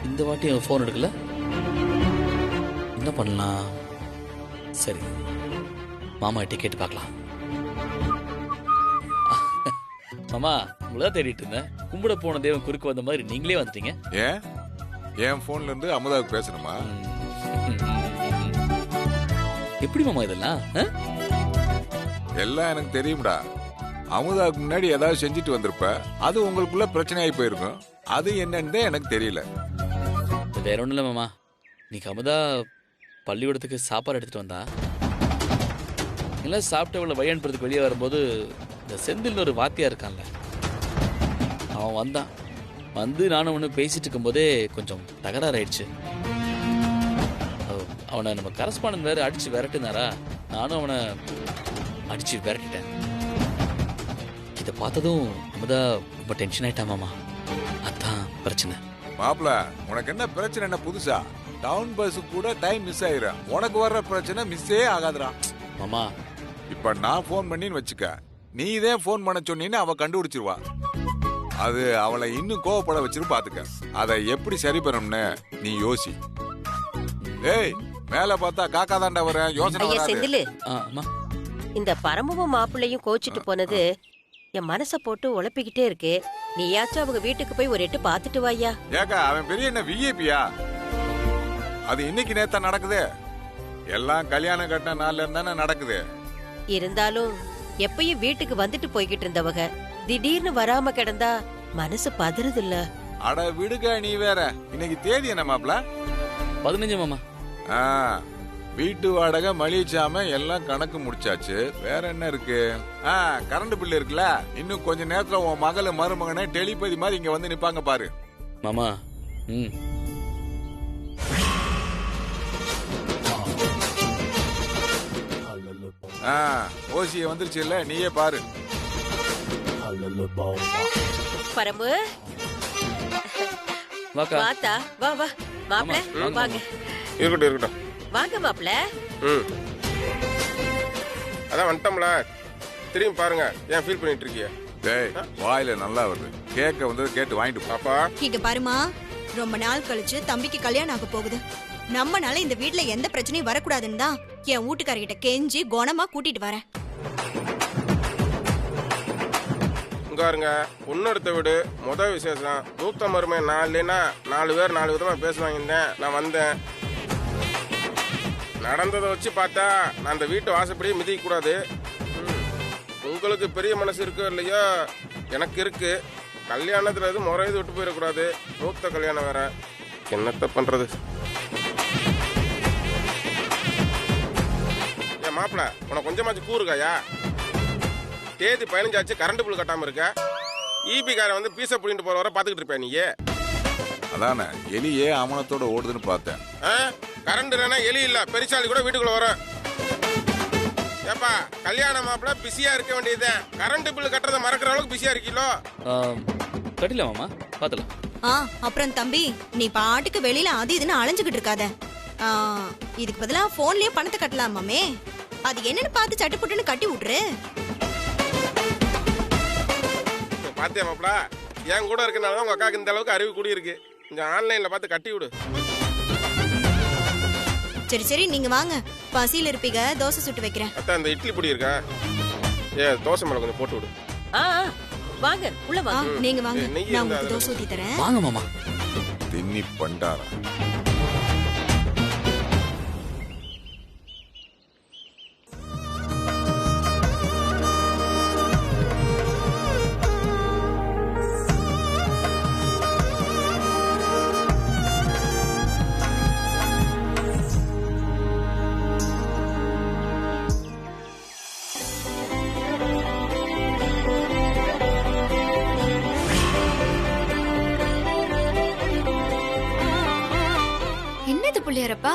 இந்த வாட்டி அவன் ஃபோன் எடுக்கல. என்ன பண்ணலாம்? சரி, மாமா கிட்ட கேட்டு பார்க்கலாம். மாமா, உங்களதான் தேடிட்டு இருந்தேன். கும்பிட போன தேவன் குறுக்கு வந்த மாதிரி நீங்களே வந்துட்டீங்க. ஏன் என் போன்ல இருந்து அமுதாவுக்கு பேசணுமா? எப்படி மாமா இதெல்லாம்? எல்லாம் எனக்கு தெரியும்டா. அமுதாவுக்கு முன்னாடி ஏதாவது செஞ்சுட்டு வந்திருப்ப, அது உங்களுக்குள்ள பிரச்சனையாகி போயிருக்கும். அது என்னன்னு எனக்கு தெரியல. வேற ஒன்றும் இல்லை மாமா. இன்னைக்கு அமுதா பள்ளிக்கூடத்துக்கு சாப்பாடு எடுத்துட்டு வந்தா. எல்லாம் சாப்பிட்டு அவளை வழி அனுப்புறதுக்கு வெளியே வரும்போது இந்த செந்தில்னு ஒரு வாத்தியா இருக்கான்ல, அவன் வந்தான். வந்து நானும் ஒன்று பேசிட்டு இருக்கும்போதே கொஞ்சம் தகராறாயிடுச்சு. அவனை நம்ம கரஸ்பாண்ட் வேறு அடிச்சு விரட்டுனாரா, நானும் அவனை அடிச்சு விரட்டிட்டேன். இதை பார்த்ததும் அமுதா ரொம்ப டென்ஷன் ஆயிட்டான் மாமா. அதான் பிரச்சனை. மாப்பிள, உனக்கு என்ன பிரச்சனை? என்ன புதுசா? டவுன் பஸ் கூட டைம் மிஸ் ஆயிரும். உனக்கு வர்ற பிரச்சனை மிஸ்ஸே ஆகாதுடா மாமா. இப்ப நான் போன் பண்ணின்னு வச்சுக்க, நீ இதே போன் பண்ண சொன்னீன்னு அவ கண்டுபிடிச்சிருவா. அது அவளை இன்னும் கோவப்பட வச்சிரு. பாத்துக்க, அதை எப்படி சரி பண்ணணும்னு நீ யோசி. ஏய், மேல பார்த்தா காக்கா தாண்டா வர யோசனை ஐயா வராது. செந்திலு, அம்மா, இந்த பரமுவும் மாப்பிள்ளையும் கோச்சிட்டு போனது என் மனச போட்டு உழப்பிக்கிட்டே இருக்கு. நீயாச்சும் அவங்க வீட்டுக்கு போய் ஒரு எட்டு பாத்துட்டு வாயா. ஏக்கா, அவன் பெரிய என்ன விஐபியா? அது இன்னைக்கு நேத்தா நடக்குது. எல்லாம் கல்யாணம் கட்டின நாள்ல இருந்தானே நடக்குது. இருந்தாலும் எப்பயும் வீட்டுக்கு வந்துட்டு போய்கிட்டு இருந்தவங்க திடீர்னு வராம கிடந்தா மனசு பதறுது இல்ல? அட விடுக, நீ வேற. இன்னைக்கு தேதி என்ன மாப்ள? 15 மாமா. வீட்டு வாடகை மலிச்சாம எல்லாம் கணக்கு முடிச்சாச்சு. வேற என்ன இருக்கு? கரண்ட் பில் இருக்குல்ல, இன்னும் கொஞ்ச நேரத்துல உன் மகள மருமகனை டெலிபதி மாதிரி இங்க வந்து நிப்பாங்க பாரு மாமா. ஓசிய வந்துருச்சு இல்ல, நீயே பாரு. பரமு, வாக்கா. வாத்தா, வா வா மாப்பிள்ள, வாங்க. இருக்கட்டும் இருக்கட்டும். வாங்க மாப்பிள்ள. அதான் வந்துட்டோம்ல, திரும்பி பாருங்க. ஏன் ஃபீல் பண்ணிட்டு இருக்கீங்க? டேய், வாயில நல்லா வருது. கேக்க வந்து கேட்டு வாங்கிட்டு போ. பாப்பா, இங்க பாருமா, ரொம்ப நாள் கழிச்சு தம்பிக்கு கல்யாணம் ஆக போகுது. நம்மனால இந்த வீட்ல எந்த பிரச்சனையும் வரக்கூடாதுன்னு தான் என் வீட்டுக்காரர்கிட்ட கெஞ்சி குணமா கூட்டிட்டு வரேன். இங்க பாருங்க, பொண்ணெடுத்த வீடு முதல் விசேஷம். மூத்த மருமை 4 பேர் 4 விதமா பேசுவாங்க. நான் வந்தேன். நடந்ததை வச்சு பார்த்தா நான் அந்த வீட்டு வாசப்படியே மிதிக்க கூடாது. உங்களுக்கு பெரிய மனசு இருக்கோ இல்லையோ, எனக்கு இருக்கு. கல்யாணத்துல எதுவும் முறையது விட்டு போயிடக்கூடாது. மூத்த கல்யாணம் வேற. என்னத்த பண்றது? ஏன் மாப்பிள, உனக்கு கொஞ்சமாச்சு கூறுகாயா? தேதி 15 ஆச்சு, கரண்ட் பில் கட்டாம இருக்க. ஈபி காரை வந்து பீச புடிட்டு போற வர பாத்துக்கிட்டு இருப்பேன் நீ. அதானே எலியே அமனத்தோட ஓடுதுன்னு பார்த்தேன். கரண்ட் இல்லைன்னா எலி இல்ல, பெருசாலி கூட வீட்டுக்குள்ள வரும். ஏப்பா, கல்யாண மாப்பிள பிஸியா இருக்க வேண்டியது. கரண்ட் பில் கட்டுறதை மறக்கிற அளவுக்கு பிஸியா இருக்கீங்களோ? கட்டில மாமா, பாத்தலாம். அப்புறம் தம்பி, நீ பாட்டுக்கு வெளியில அது இதுன்னு அலைஞ்சுகிட்டு இருக்காத. இதுக்கு பதிலா போன்லயே பணத்தை கட்டலாமாமே. அது என்னன்னு பார்த்து சட்டுப்புட்டுன்னு கட்டி விட்டுரு. பாத்தியா மாப்பிள, என் கூட இருக்கனால உங்க அக்காவுக்கு இந்த அளவுக்கு அறிவு கூடி இருக்கு. கொஞ்சம் ஆன்லைன்ல பார்த்து கட்டி விடு. சரி சரி, நீங்க வாங்க. பசியில இருப்பீங்க, தோசை சுட்டு வைக்கிறேன். அத்தா, இந்த இட்லி பொடி இருக்கா? தோசை மேல கொஞ்சம் போட்டு விடு. வாங்க, உள்ள வாங்க. நீங்க வாங்க, நான் உங்களுக்கு தோசை ஊத்தி தரேன். வாங்க மாமா. தின்னி பண்டாரா. பிள்ளையாரப்பா,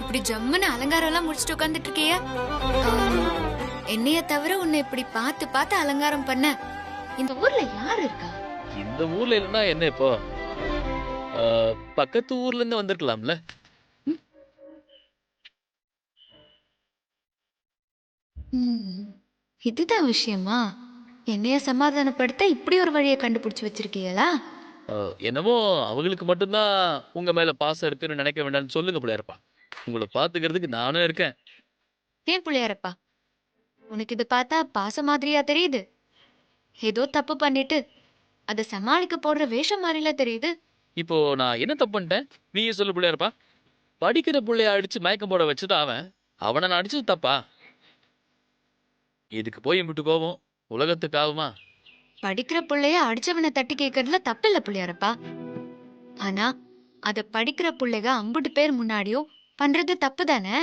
இப்படி ஜம்முன்னு அலங்காரம் எல்லாம் முடிச்சுட்டு உட்காந்துட்டு இருக்கியா? என்னைய தவிர உன்னை இப்படி பார்த்து பார்த்து அலங்காரம் பண்ண இந்த ஊர்ல யாரு இருக்கா? இந்த ஊர்ல இல்லைன்னா என்ன இப்போ? பக்கத்து ஊர்ல இருந்து வந்திருக்கலாம்ல. இதுதான் விஷயமா? என்னைய சமாதானப்படுத்த இப்படி ஒரு வழியை கண்டுபிடிச்சு வச்சிருக்கீங்களா? என்னமோ அவங்களுக்கு மட்டும்தான் உங்க மேல பாசம் இருக்குன்னு நினைக்க வேண்டாம்னு சொல்லுங்க பிள்ளையாரப்பா. உங்களை பாத்துக்கிறதுக்கு நானும் இருக்கேன். ஏன் புள்ளியாரப்பா, உனக்கு இது பார்த்தா பாசம் மாதிரியா தெரியுது? ஏதோ தப்பு பண்ணிட்டு அதை சமாளிக்க போடுற வேஷம் மாதிரில தெரியுது. இப்போ நான் என்ன தப்பு பண்ணிட்டேன்? நீயே சொல்லு பிள்ளையாரப்பா. படிக்கிற புள்ளைய அடிச்சு மயக்கம் போட வச்சது அவன். அவனை நான் அடிச்சது தப்பா? இதுக்கு போய் விட்டு கோவம் உலகத்துக்கு ஆகுமா? படிக்கிற புள்ளைய அடிச்சவனை தட்டி கேட்கறதுல தப்பில்ல புள்ளியாரப்பா. ஆனா அத படிக்கிற புள்ளைக அம்புட்டு பேர் முன்னாடியும் பண்றது தப்பு தானே?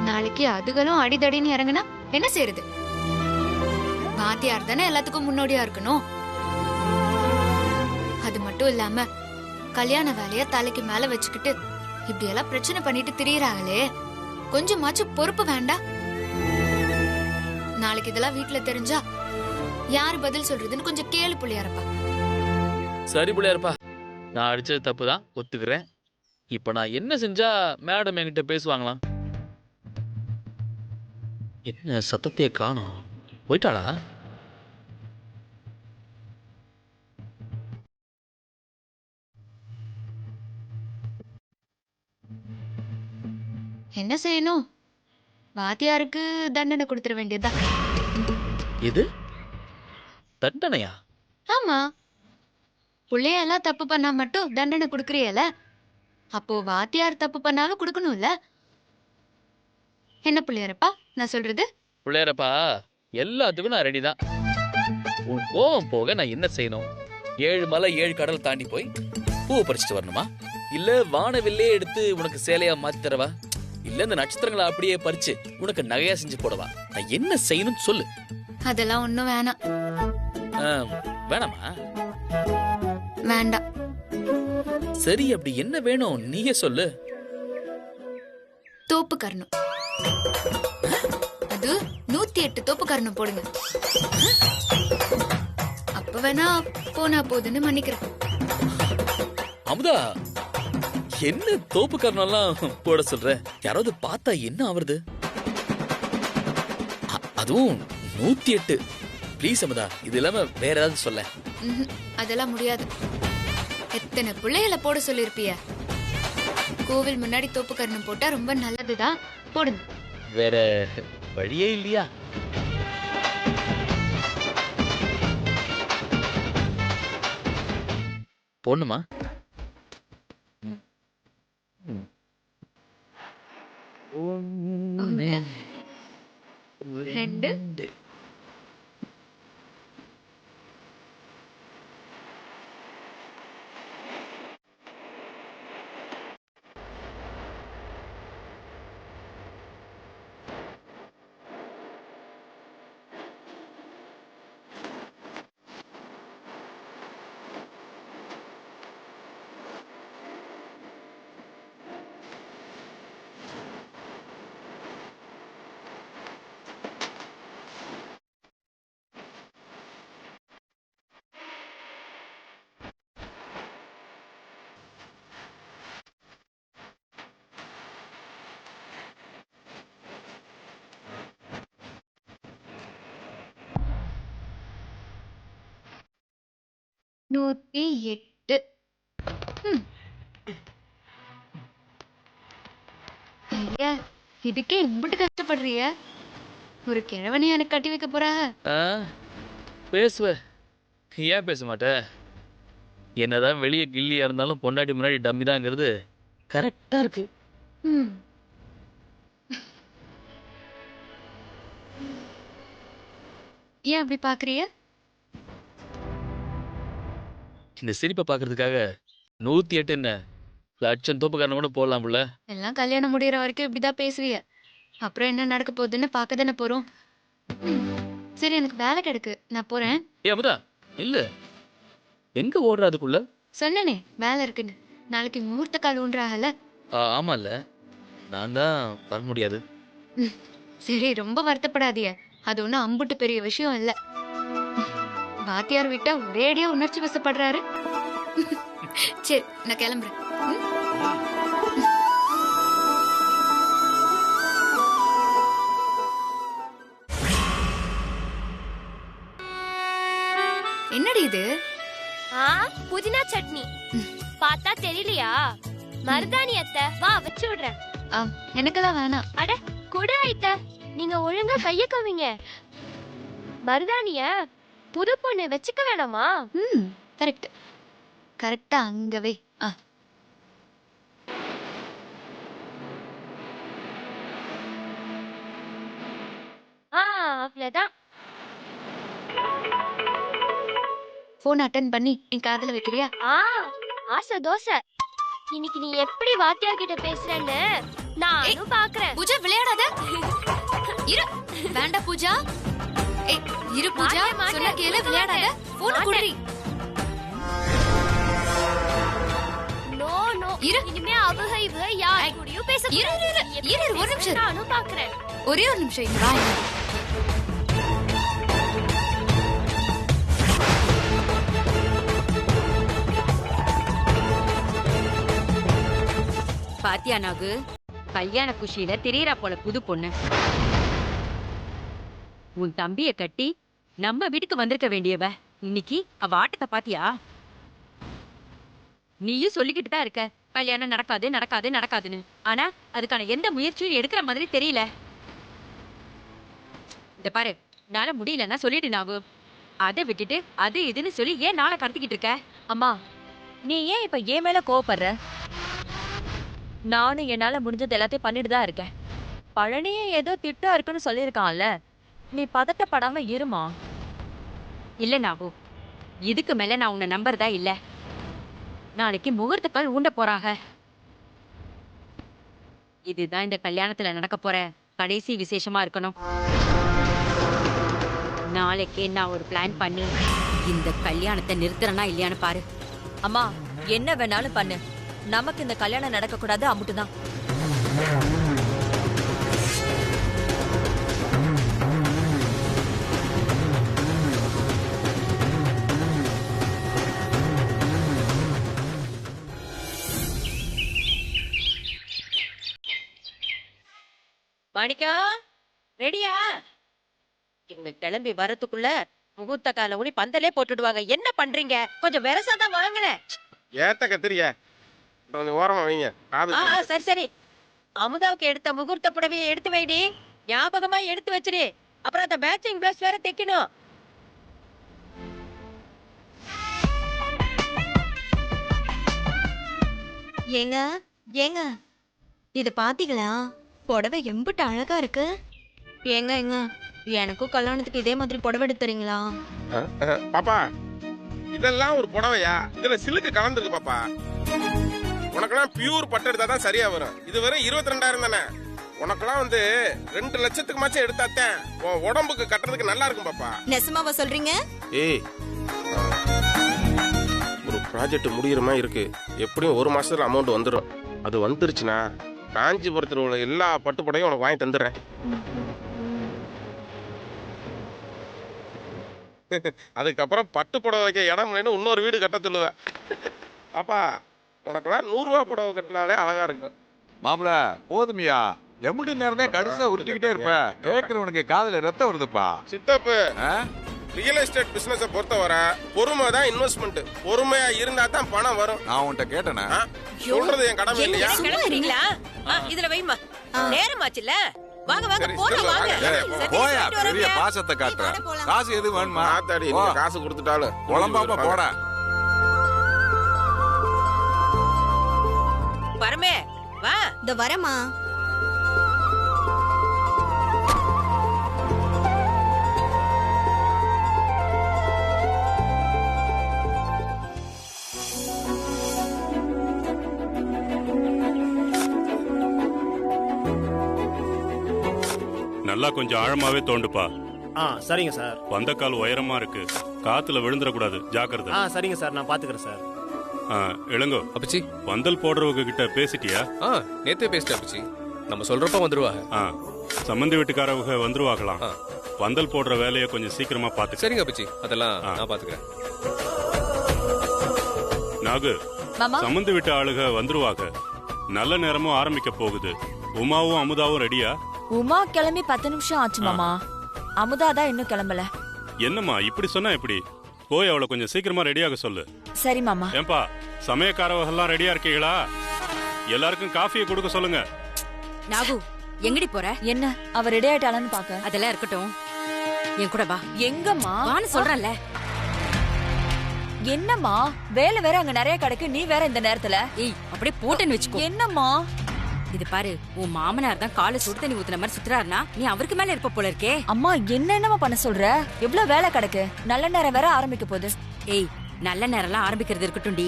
நாளைக்கு அதுகளும் அடிதடின்னு இறங்குனா என்ன செய்யறது? வாத்தியார் தானே எல்லாத்துக்கும் முன்னோடியா இருக்கணும். அது மட்டும் இல்லாம கல்யாண வேலைய தலைக்கு மேல வச்சுக்கிட்டு இப்படி எல்லாம் பிரச்சனை பண்ணிட்டு திரியறாங்களே, கொஞ்சமாச்சும் பொறுப்பு வேண்டாம்? நாளைக்கு இதெல்லாம் வீட்டுல தெரிஞ்சா யாரு பதில் சொல்றதுன்னு கொஞ்சம் கேளு புள்ளியாரப்பா. சரி பிள்ளையாரப்பா, நான் அடிச்சது தப்பு தான், ஒத்துக்கிறேன். இப்போ நான் என்ன செஞ்சா மேடம் என்கிட்ட பேசுவாங்களாம்? என்ன சத்தத்தையே காணோம், போயிட்டாளா? என்ன செய்யணும்? வாத்தியாருக்கு தண்டனை கொடுத்துட வேண்டியதுதான். இது தண்டனையா? ஆமா, புள்ளையெல்லாம் தப்பு பண்ணா மட்டும் தண்டனை கொடுக்கறியல, அப்போ வாத்தியார் தப்பு பண்ணாலும் கொடுக்கணும்ல. என்ன புள்ளியாரப்பா நான் சொல்றது? பிள்ளையாரப்பா, எல்லாத்துக்கும் நான் ரெடி தான். உன் கோவம் போக நான் என்ன செய்யணும்? 7 மலை 7 கடல் தாண்டி போய் பூவை பறிச்சுட்டு வரணுமா? இல்ல வானவில்லே எடுத்து உனக்கு சேலையா மாத்தி தரவா? இல்ல இந்த நட்சத்திரங்களை அப்படியே பறிச்சு உனக்கு நகையா செஞ்சு போடவா? நான் என்ன செய்யணும்னு சொல்லு. அதெல்லாம் ஒண்ணும் வேணாம். வேணாமா? வேண்டாம். சரி, அப்படி என்ன வேணும் நீயே சொல்லு. தோப்பு கரணும், அது 108 தோப்பு கரணும் போடுங்க. அப்ப வேணா போனா போதுன்னு மன்னிக்கிறேன். அமுதா, என்ன தோப்பு காரணம்லாம் போட சொல்ற? யாராவது பார்த்தா என்ன ஆவறது? அதுவும் 108. ப்ளீஸ் அமுதா, இது இல்லாம வேற ஏதாவது சொல்ல. அதெல்லாம் முடியாது. எத்தனை பிள்ளைகளை போட சொல்லிருப்பிய? கோவில் முன்னாடி தோப்பு கரணம் போட்டா ரொம்ப நல்லதுதான், போடுங்க. வேற வழியே இல்லையா? போடணுமா? ரெண்டு. நூத்தி 8. ஐயா, இதுக்கே இம்பிட்டு கஷ்டப்படுறிய? ஒரு கிழவனையும் எனக்கு கட்டி வைக்க போறாங்க. பேசுவ, ஏன் பேச மாட்ட? என்னதான் வெளியே கில்லியா இருந்தாலும் பொண்டாட்டி முன்னாடி டம்மி தாங்கிறது கரெக்டா இருக்கு. ஏன் அப்படி பாக்குறிய? இந்த சிரிப்பை பாக்குறதுக்காக 108 என்ன லட்சம் தோப்புக்காரன் கூட போடலாம்ல. எல்லாம் கல்யாணம் முடியற வரைக்கும் இப்படிதான் பேசுவிய. அப்புறம் என்ன நடக்க போகுதுன்னு பார்க்க தானே போறோம். சரி, எனக்கு வேலை கிடக்கு, நான் போறேன். ஏ அமுதா, இல்ல எங்க ஓடுற? அதுக்குள்ள சொன்னனே வேலை இருக்குன்னு. நாளைக்கு முகூர்த்த கால் ஊன்றாகல. ஆமால, நான் தான் வர முடியாது. சரி, ரொம்ப வருத்தப்படாதீங்க. அது ஒன்றும் அம்புட்டு பெரிய விஷயம் இல்ல. வாத்தியார் விட்டா ஒரேடியா உணர்ச்சி வசப்படுறாரு. சரி, நான் கிளம்புறேன். என்னடி இது? புதினா சட்னி பார்த்தா தெரியலையா? மருதாணி அத்தை, வா வச்சு விடுறேன். எனக்கெல்லாம் வேணாம். அட குடு ஐத்த, நீங்க ஒழுங்கா கைய கவிங்க. மருதாணிய புது பொண்ணு வச்சுக்க வேணாமா? கரெக்ட். கரெக்டா அங்கவே. அவ்வளவுதான். போன் அட்டெண்ட் பண்ணி என் காதுல வைக்கிறியா? ஆசை தோசை. இன்னைக்கு நீ எப்படி வாத்தியார் கிட்ட பேசுறேன்னு நானும் பாக்குறேன். பூஜா விளையாடாத. இரு. வேண்டாம் பூஜா. ஏய் இரு பூஜா. சொன்னா கேளு, விளையாடாத. போன் குடுறி. No no. இனிமே அவங்க இவங்க யார் கூடயும் பேச கூடாது. இரு ஒரு நிமிஷம். நானும் பாக்குறேன். ஒரே ஒரு நிமிஷம் இரு. பாத்தியா நாகு, கல்யாண குஷியில திரியறா போல புது பொண்ணு. உன் தம்பிய கட்டி நம்ம வீட்டுக்கு வந்திருக்க வேண்டியவ இன்னைக்கு அவ ஆட்டத்தை பாத்தியா? நீயும் சொல்லிக்கிட்டு தான் இருக்க கல்யாணம் நடக்காது நடக்காது நடக்காதுன்னு. ஆனா அதுக்கான எந்த முயற்சியும் எடுக்கிற மாதிரி தெரியல. இந்த பாரு, நாள முடியலன்னா சொல்லிட்டு நாகு. அதை விட்டுட்டு அது இதுன்னு சொல்லி ஏன் நாளை கடத்திக்கிட்டு இருக்க? அம்மா, நீ ஏன் இப்ப ஏன் மேல கோவப்படுற? நானும் என்னால முடிஞ்சது எல்லாத்தையும் பண்ணிட்டு தான் இருக்கேன். பழனியே ஏதோ திட்டா இருக்குன்னு சொல்லியிருக்கான்ல, நீ பதட்டப்படாம இருமா. இல்ல நாகு, இதுக்கு மேல நான் உன்னை நம்புறதா இல்ல. நாளைக்கு முகூர்த்தக்கால் ஊண்ட போறாங்க. இதுதான் இந்த கல்யாணத்துல நடக்க போற கடைசி விசேஷமா இருக்கணும். நாளைக்கு நான் ஒரு பிளான் பண்ணி இந்த கல்யாணத்தை நிறுத்துறனா இல்லையான்னு பாரு. அம்மா, என்ன வேணாலும் பண்ணு, நமக்கு இந்த கல்யாணம் நடக்க கூடாது, அமுட்டுதான். மாணிக்கா, ரெடியா? இவங்க கிளம்பி வரதுக்குள்ள முகூர்த்த கால ஊனி பந்தலே போட்டுடுவாங்க. என்ன பண்றீங்க? கொஞ்சம் விரசாதான் வாங்கினேன். ஏத்த கத்திரிய கொஞ்சம் ஓரமா வைங்க. சரி சரி. அமுதாவுக்கு எடுத்த முகூர்த்த புடவையை எடுத்து வைடி. ஞாபகமா எடுத்து வச்சிரு. அப்புறம் அந்த மேட்சிங் பிளஸ் வேற தைக்கணும். ஏங்க ஏங்க, இது பாத்தீங்களா? புடவை எம்பிட்டு அழகா இருக்கு. ஏங்க ஏங்க, எனக்கும் கல்யாணத்துக்கு இதே மாதிரி புடவை எடுத்துறீங்களா? பாப்பா, இதெல்லாம் ஒரு புடவையா? இதுல சிலுக்கு கலந்துருக்கு பாப்பா. உனக்கெல்லாம் பியூர் பட்டு எடுத்தா தான் சரியா வரும். இது வெறும் 22,000 தானே. உனக்கெல்லாம் 2 லட்சத்துக்கு மாச்சும் எடுத்தாத்தேன் உன் உடம்புக்கு கட்டுறதுக்கு நல்லா இருக்கும் பாப்பா. நெசமாவா சொல்றீங்க? ஏய், ஒரு ப்ராஜெக்ட் முடிகிற மாதிரி இருக்கு. எப்படியும் 1 மாசத்துல அமௌண்ட் வந்துடும். அது வந்துருச்சுன்னா காஞ்சிபுரத்தில் உள்ள எல்லா பட்டு புடவையும் உனக்கு வாங்கி தந்துடுறேன். அதுக்கப்புறம் பட்டு புடவை வைக்க இடம் இல்லைன்னு இன்னொரு வீடு கட்ட சொல்லுவேன். பாப்பா, உனக்கெல்லாம் 100 ரூபா புடவை கட்டினாலே அழகா இருக்கும். மாப்பிள போதுமியா? எம்பிட்டு நேரம் தான் கடைசியா உருட்டிக்கிட்டே இருப்ப. கேட்கறவனுக்கு காதுல ரத்தம் வருதுப்பா. சித்தப்பு, ரியல் எஸ்டேட் பிசினஸ் பொறுத்தவரை பொறுமை தான் இன்வெஸ்ட்மெண்ட். பொறுமையா இருந்தா தான் பணம் வரும். நான் உன்கிட்ட கேட்டேனா? சொல்றது என் கடமை இல்லையா? கிளம்புறீங்களா? இதுல வைமா, நேரமாச்சுல. வாங்க வாங்க சரி, போறோம் வாங்க. போயா, பெரிய பாசத்தை காட்டுற. காசு எது வேணுமா? ஆத்தாடி, நீ காசு கொடுத்துட்டாலும் குழம்பாப்பா போட. வரமே வா. இந்த வரமா. நல்லா கொஞ்சம் ஆழமாவே தோண்டுப்பா. சரிங்க சார். வந்த கால் உயரமா இருக்கு, காத்துல விழுந்துடக்கூடாது, ஜாக்கிரதை. சரிங்க சார், நான் பாத்துக்கிறேன் சார். இளங்கோ அப்பச்சி, பந்தல் போடுறவங்க கிட்ட பேசிட்டியா? நேத்தே பேசிட்டேன் அப்பச்சி. நம்ம சொல்றப்ப வந்துருவாங்க. சம்பந்தி வீட்டுக்காரவங்க வந்துருவாங்களாம். பந்தல் போடுற வேலையை கொஞ்சம் சீக்கிரமா பாத்து. சரிங்க அப்பச்சி, அதெல்லாம் நான் பாத்துக்கிறேன். நாகு, சம்பந்தி வீட்டு ஆளுக வந்துருவாங்க. நல்ல நேரமும் ஆரம்பிக்க போகுது. உமாவும் அமுதாவும் ரெடியா? உமா கிளம்பி 10 நிமிஷம் ஆச்சு மாமா. அமுதா தான் இன்னும் கிளம்பல. என்னம்மா இப்படி சொன்னா எப்படி? போய் அவளை கொஞ்சம் சீக்கிரமா ரெடியாக சொல்லு. சரி மாமா. ஏன்பா சமயக்காரவெல்லாம் ரெடியா இருக்கீங்களா? எல்லாருக்கும் காஃபியை கொடுக்க சொல்லுங்க. நாகு எங்கடி போற? என்ன அவ ரெடி ஆயிட்டாளான்னு பாக்க. அதெல்லாம் இருக்கட்டும், என் கூட வா. எங்கம்மா? வான்னு சொல்றேன்ல. என்னம்மா வேலை வேற அங்க நிறைய கிடக்கு, நீ வேற இந்த நேரத்துல. ஏய் அப்படியே போட்டுன்னு வச்சுக்கோ. என்னம்மா? இது பாரு, உன் மாமனார் தான் காலை சுடு தண்ணி ஊத்துன மாதிரி சுத்துறாருனா நீ அவருக்கு மேல இருப்ப போல இருக்கே. அம்மா என்னென்னமா பண்ண சொல்ற? எவ்வளவு வேலை கிடக்கு, நல்ல நேரம் வேற ஆரம்பிக்க போகுது. ஏய் நல்ல நேரம்லாம் ஆரம்பிக்கிறது இருக்கட்டும் டி.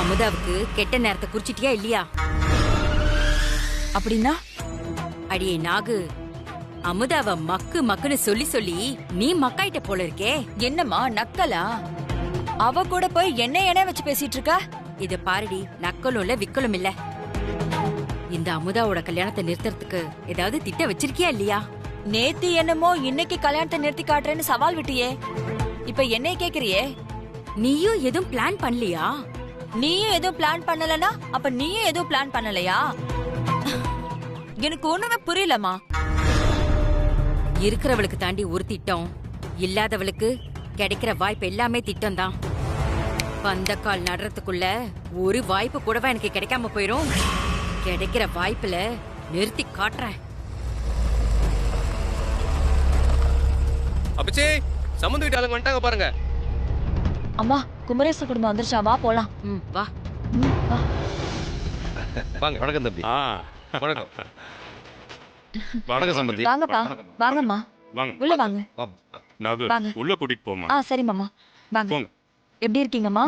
அமுதாவுக்கு கெட்ட நேரத்தை குறிச்சிட்டியா இல்லையா? அப்படின்னா? அடியே நாகு, அமுதாவ மக்கு மக்குன்னு சொல்லி சொல்லி நீ மக்காயிட்ட போல இருக்கே. என்னம்மா நக்கலா? அவ கூட போய் என்ன வச்சு பேசிட்டு இருக்கா? இத பாருடி, நக்கலும் இல்ல விக்கலும் இல்ல. இந்த அமுதாவோட கல்யாணத்தை நிறுத்துறதுக்கு ஏதாவது திட்டம் வச்சிருக்கியா இல்லையா? நேத்து என்னமோ இன்னைக்கு கல்யாணத்தை நிறுத்தி காட்டுறேன்னு சவால் விட்டியே, இப்ப என்னைய கேக்குறியே? நீயும் எதுவும் பிளான் பண்ணலையா? நீயும் எதுவும் பிளான் பண்ணலனா அப்ப நீயும் எதுவும் பிளான் பண்ணலையா? எனக்கு ஒண்ணுமே புரியலமா. இருக்கிறவளுக்கு தாண்டி ஒரு திட்டம், இல்லாதவளுக்கு கிடைக்கிற வாய்ப்பு எல்லாமே திட்டம் தான். பந்தக்கால் நடுறதுக்குள்ள ஒரு வாய்ப்பு கூடவா எனக்கு கிடைக்காம போயிரும். கிடைக்கிற வாய்ப்புல நிறுத்தி காட்டுறேன். அப்பச்சே சம்மந்த வீட்டு ஆளுங்க வந்துட்டாங்க பாருங்க. அம்மா குமரேச குடும்பம் வந்துருச்சா, வா போலாம். வா வா. வாங்க. வணக்கம் தம்பி. வணக்கம். வணக்கம் சம்பந்தி. வாங்கப்பா. வாங்கம்மா. வாங்க. உள்ள வாங்க. நாகு வாங்க. உள்ள கூட்டிட்டு போமா. சரி மாமா. வாங்க. போங்க. எப்படி இருக்கீங்கம்மா?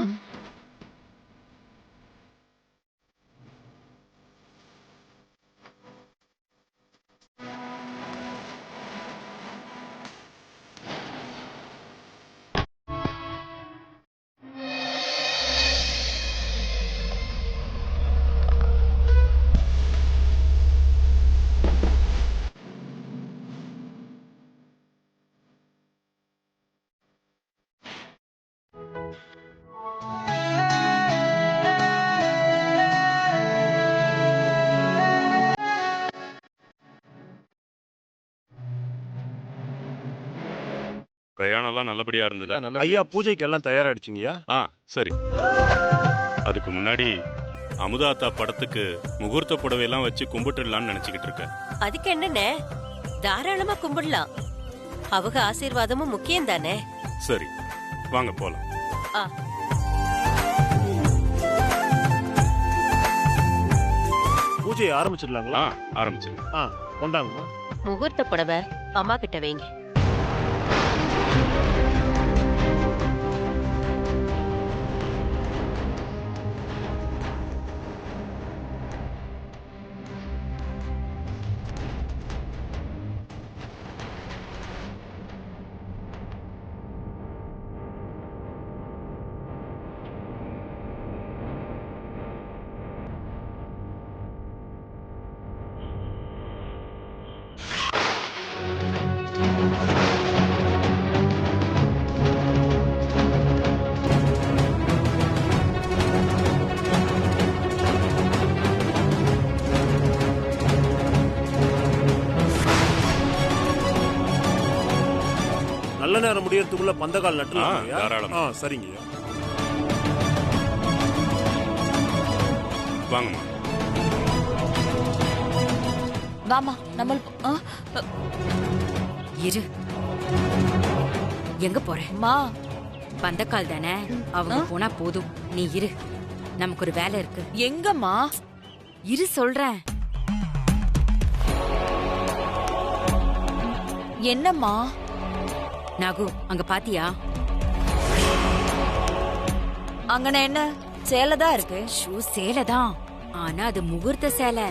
பிரயாணம்லாம் நல்லபடியா இருந்ததா? ஐயா பூஜைக்கு எல்லாம் தயாராயிடுச்சுங்கய்யா. சரி. அதுக்கு முன்னாடி அமுதாத்தா படத்துக்கு முகூர்த்த புடவையெல்லாம் வச்சு கும்பிட்டுடலான்னு நினைச்சுக்கிட்டு இருக்கேன். அதுக்கு என்னண்ணே, தாராளமா கும்பிடலாம். அவங்க ஆசீர்வாதமும் முக்கியம் தானே. சரி வாங்க போலாம். பூஜையை ஆரம்பிச்சிடலாங்களா? ஆரம்பிச்சிருங்க. கொண்டாங்கம்மா. முகூர்த்த புடவை அம்மா கிட்ட வைங்க. நல்ல நேரம் முடியறதுக்குள்ள பந்தக்கால் நட்டுலாம். தாராளமா. சரிங்கய்யா. வாங்கம்மா. வாமா. நம்ம இரு. எங்க போற? பந்தக்கால் தானே, அவங்க போனா போதும். நீ இரு, நமக்கு ஒரு வேலை இருக்கு. எங்கம்மா? இரு சொல்றேன். என்னம்மா? நாகு அங்க பாத்தியா? அங்கன என்ன சேலைதான் இருக்கு. சேலைதான், ஆனா அது முகூர்த்த சேலை.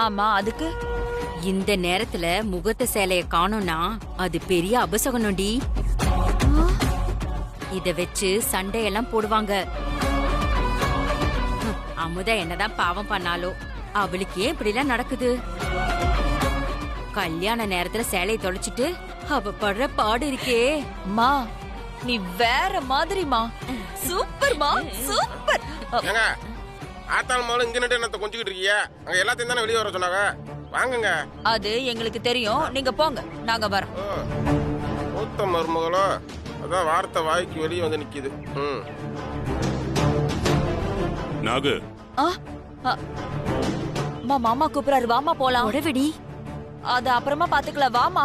ஆமா, அதுக்கு இந்த நேரத்துல முகூர்த்த சேலைய காணோம்னா அது பெரிய அபசகனோண்டி. இத வச்சு சண்டையெல்லாம் போடுவாங்க. அமுதா என்னதான் பாவம் பண்ணாலோ அவளுக்கு ஏன் இப்படி எல்லாம் நடக்குது? கல்யாண நேரத்துல சேலையை தொலைச்சிட்டு அவ படுற பாடு இருக்கே. மா நீ வேற மாதிரிமா. சூப்பர்மா, சூப்பர். ஏங்க ஆத்தாள் மாலும் இங்க நின்று என்னத்த கொஞ்சிக்கிட்டு இருக்கீங்க? அங்க எல்லாத்தையும் தானே வெளியே வர சொன்னாங்க. வாங்குங்க. அது எங்களுக்கு தெரியும், நீங்க போங்க, நாங்க வரோம். மூத்த மருமகளோ அதான் வார்த்தை வாய்க்கு வெளியே வந்து நிக்குது. ம். நாகு மாமா கூப்பிடுறாரு, வாமா போலாம். உடவிடி அது அப்புறமா பாத்துக்கலாம், வாமா.